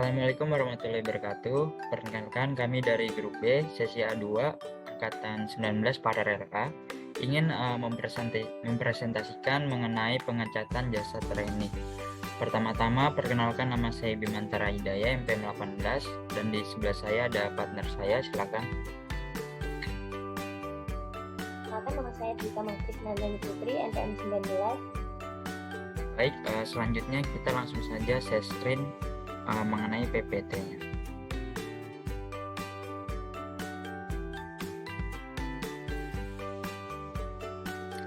Assalamualaikum warahmatullahi wabarakatuh. Perkenalkan, kami dari grup B, sesi A2, angkatan 19 pada RLK, ingin mempresentasikan mengenai pengecatan jasa training. Pertama-tama, perkenalkan, nama saya Bimantara Hidayah, MPM 18, dan di sebelah saya ada partner saya, silakan. Nama saya Dita Mahfriz Nandani Putri, MPM 19. Baik, selanjutnya kita langsung saja screen mengenai PPT-nya.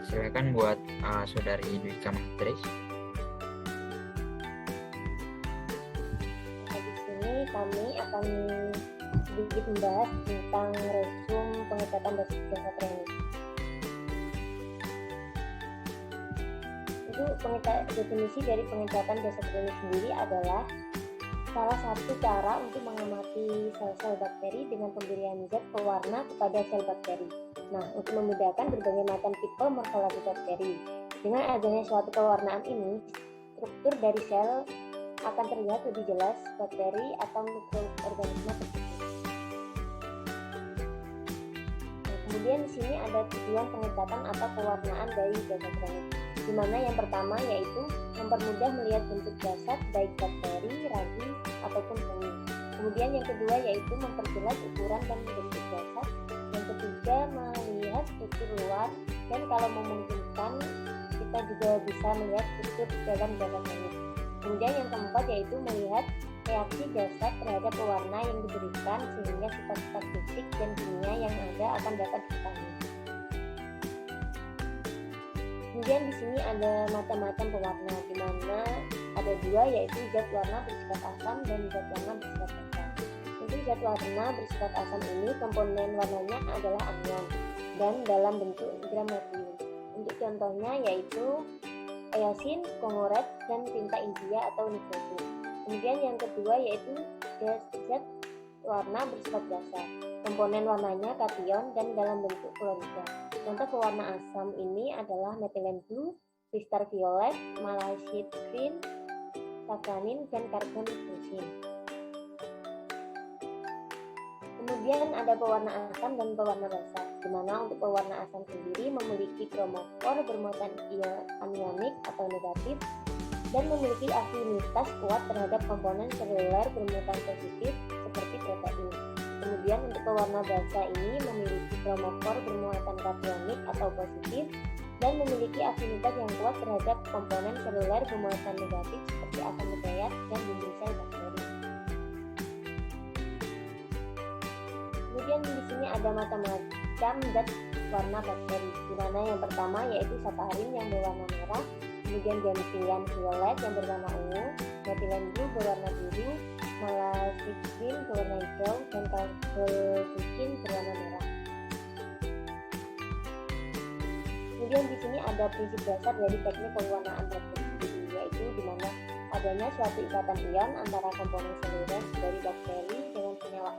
Silakan buat saudari Dita Mahfriz. Di sini kami akan sedikit membahas tentang resum pengecatan jasa training. Definisi dari pengecatan jasa training sendiri adalah salah satu cara untuk mengamati sel-sel bakteri dengan pemberian zat pewarna kepada sel bakteri. Nah, untuk memudahkan berbagai macam tipe morfologi bakteri. Dengan adanya suatu pewarnaan ini, struktur dari sel akan terlihat lebih jelas bakteri atau mikroorganisme tersebut. Nah, kemudian di sini ada tujuan pengecatan atau pewarnaan dari jasa training, di mana yang pertama yaitu mempermudah melihat bentuk jasad baik bakteri, ragi, ataupun fungi. Kemudian yang kedua yaitu memperjelas ukuran dan bentuk jasad. Yang ketiga melihat struktur luar, dan kalau memungkinkan kita juga bisa melihat struktur dalam jasad ini. Kemudian yang keempat yaitu melihat reaksi jasad terhadap pewarna yang diberikan sehingga sifat-sifat fisik dan kimia yang ada akan dapat diketahui. Kemudian di sini ada macam-macam pewarna, di mana ada dua yaitu zat warna bersifat asam dan zat warna bersifat basa. Untuk zat warna bersifat asam ini komponen warnanya adalah anion dan dalam bentuk gram natrium. Untuk contohnya yaitu eosin, kongoret, dan tinta India atau nitrogen. Kemudian yang kedua yaitu zat warna bersifat basa. Komponen warnanya kation dan dalam bentuk klorida. Contoh pewarna asam ini adalah methylene blue, kristal violet, malachite green, safranin, dan carbon fuchsin. Kemudian ada pewarna asam dan pewarna basa, di mana untuk pewarna asam sendiri memiliki kromofor bermuatan anionik atau negatif dan memiliki afinitas kuat terhadap komponen seluler bermuatan positif seperti protein. Kemudian untuk pewarna basa ini memiliki kromofor bermuatan kationik atau positif dan memiliki afinitas yang kuat terhadap komponen seluler bermuatan negatif seperti asam nukleat dan dinding sel bakteri. Kemudian di sini ada macam-macam zat warna bakteri, di mana yang pertama yaitu satarin yang berwarna merah, kemudian gentian violet yang berwarna ungu, methylene blue berwarna biru, malachite green berwarna hijau, dan carbon fuchsin berwarna merah. Kemudian di sini ada prinsip dasar dari teknik pewarnaan bakteri sendiri, yaitu di mana adanya suatu ikatan ion antara komponen seluler dari bakteri dengan senyawa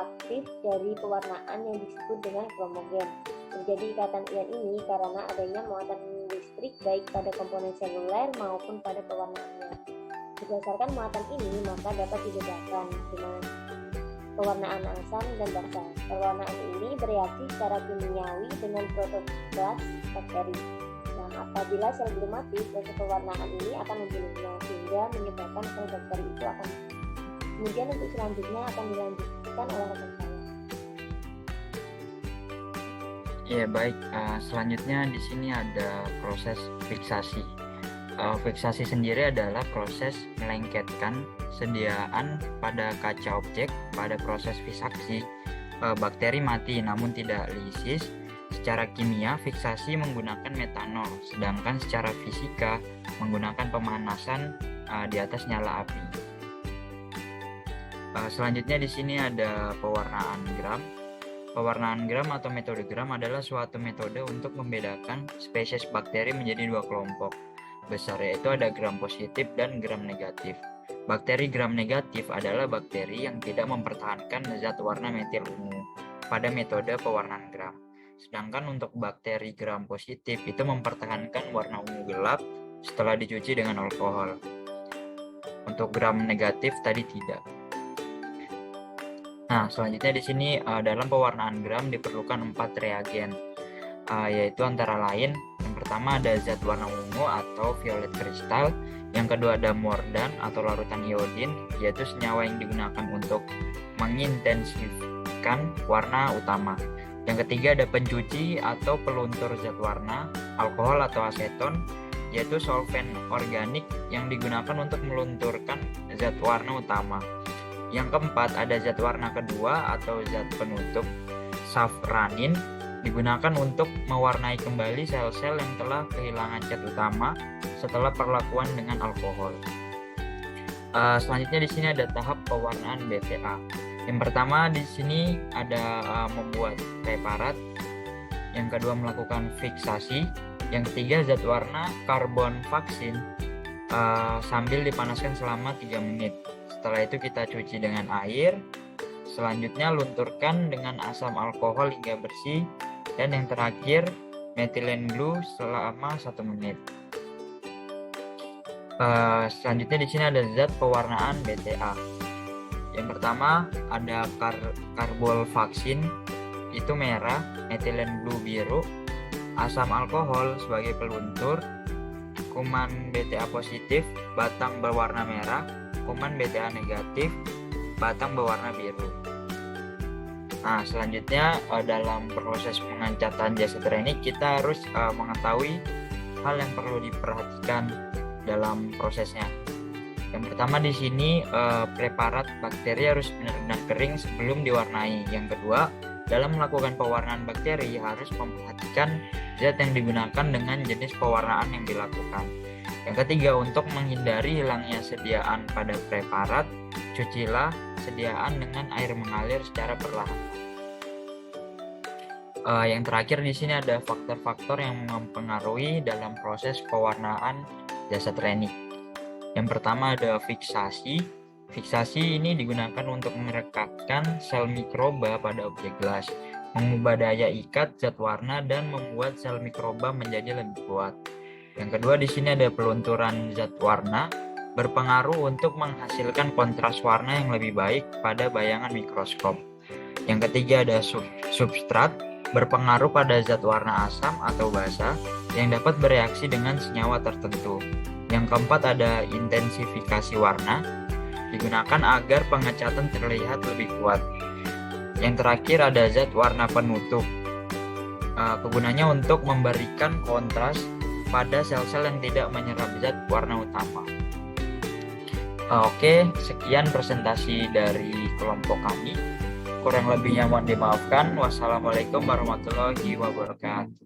aktif dari pewarnaan yang disebut dengan kromogen. Terjadi ikatan ion ini karena adanya muatan listrik baik pada komponen seluler maupun pada pewarnaannya. Berdasarkan muatan ini maka dapat dibedakan dengan pewarnaan asam dan basa. Pewarnaan ini bereaksi secara kimiawi dengan protoplas bakteri. Nah, apabila sel belum mati, proses pewarnaan ini akan membunuhnya sehingga menyebabkan sel bakteri itu akan mati. Kemudian untuk selanjutnya akan dilanjutkan oleh rekan saya. Ya baik, selanjutnya di sini ada proses fiksasi. Fiksasi sendiri adalah proses melengketkan sediaan pada kaca objek. Pada proses fiksasi, bakteri mati namun tidak lisis. Secara kimia, fiksasi menggunakan metanol, sedangkan secara fisika menggunakan pemanasan di atas nyala api. Selanjutnya di sini ada pewarnaan gram. Pewarnaan gram atau metode gram adalah suatu metode untuk membedakan spesies bakteri menjadi dua kelompok besar, yaitu ada gram positif dan gram negatif. Bakteri gram negatif adalah bakteri yang tidak mempertahankan zat warna metil ungu pada metode pewarnaan gram. Sedangkan untuk bakteri gram positif itu mempertahankan warna ungu gelap setelah dicuci dengan alkohol. Untuk gram negatif tadi tidak. Nah, selanjutnya di sini dalam pewarnaan gram diperlukan 4 reagen, yaitu antara lain yang pertama ada zat warna ungu atau violet kristal, yang kedua ada mordan atau larutan iodin, yaitu senyawa yang digunakan untuk mengintensifkan warna utama. Yang ketiga ada pencuci atau peluntur zat warna, alkohol atau aseton, yaitu solvent organik yang digunakan untuk melunturkan zat warna utama. Yang keempat ada zat warna kedua atau zat penutup, safranin, digunakan untuk mewarnai kembali sel-sel yang telah kehilangan cat utama setelah perlakuan dengan alkohol. Selanjutnya di sini ada tahap pewarnaan BTA. Yang pertama di sini ada membuat preparat, yang kedua melakukan fiksasi, yang ketiga zat warna karbon vaksin sambil dipanaskan selama 3 menit. Setelah itu kita cuci dengan air, selanjutnya lunturkan dengan asam alkohol hingga bersih, dan yang terakhir methylene blue selama 1 menit. Selanjutnya di sini ada zat pewarnaan BTA. Yang pertama ada karbol vaksin, itu merah, methylene blue biru, asam alkohol sebagai peluntur, kuman BTA positif, batang berwarna merah, kuman BTA negatif, batang berwarna biru. Nah, selanjutnya dalam proses pengangkatan jasa trenik kita harus mengetahui hal yang perlu diperhatikan dalam prosesnya. Yang pertama di sini preparat bakteri harus benar-benar kering sebelum diwarnai. Yang kedua, dalam melakukan pewarnaan bakteri harus memperhatikan zat yang digunakan dengan jenis pewarnaan yang dilakukan. Yang ketiga, untuk menghindari hilangnya sediaan pada preparat, cucilah sediaan dengan air mengalir secara perlahan. Yang terakhir di sini ada faktor-faktor yang mempengaruhi dalam proses pewarnaan jasa trenik. Yang pertama ada fiksasi. Fiksasi ini digunakan untuk merekatkan sel mikroba pada objek gelas, mengubah daya ikat zat warna dan membuat sel mikroba menjadi lebih kuat. Yang kedua di sini ada pelunturan zat warna, berpengaruh untuk menghasilkan kontras warna yang lebih baik pada bayangan mikroskop. Yang ketiga ada substrat, berpengaruh pada zat warna asam atau basa yang dapat bereaksi dengan senyawa tertentu. Yang keempat ada intensifikasi warna, digunakan agar pengecatan terlihat lebih kuat. Yang terakhir ada zat warna penutup, kegunaannya untuk memberikan kontras pada sel-sel yang tidak menyerap zat warna utama. Oke, sekian presentasi dari kelompok kami. Kurang lebihnya mohon dimaafkan. Wassalamualaikum warahmatullahi wabarakatuh.